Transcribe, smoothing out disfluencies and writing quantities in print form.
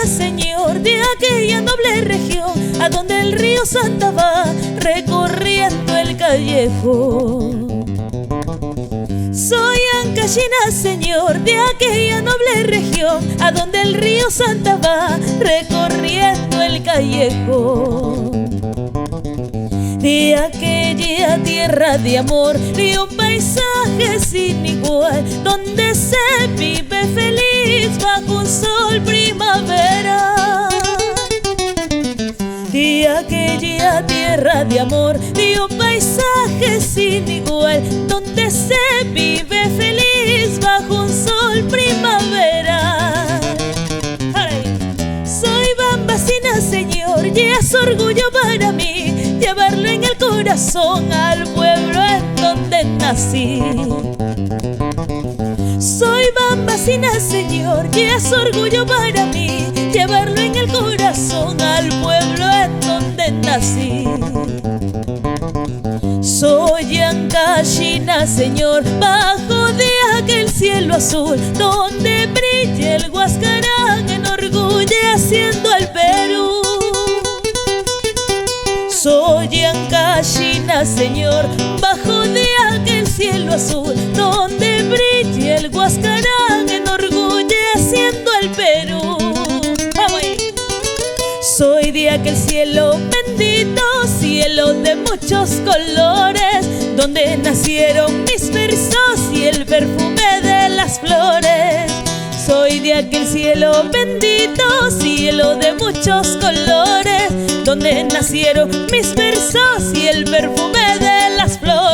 Señor, de aquella noble región, a donde el río Santa va recorriendo el callejón. Soy Ancashina, Señor, de aquella noble región, a donde el río Santa va recorriendo el callejón. De aquella tierra de amor, de un paisaje sin igual, donde se vive feliz bajo un sol primavera. De aquella tierra de amor, de un paisaje sin igual, donde se vive feliz bajo un sol primavera. Soy bambacina, Señor, y es orgullo para mí llevarlo en el corazón al pueblo en donde nací. Soy bambacina, Señor, y es orgullo para mí llevarlo en el corazón al pueblo en donde nací. Soy Ancashina, Señor, bajo de aquel cielo azul, donde brilla el Huascarán, enorgulleciendo al Perú. Soy Ancashina, Señor, bajo de aquel cielo azul, donde brilla el Huascarán, enorgulleciendo al Perú. Soy de aquel cielo bendito, cielo de muchos colores, donde nacieron mis versos y el perfume de las flores. Soy de aquel cielo bendito, cielo de muchos colores, donde nacieron mis versos y el perfume de las flores.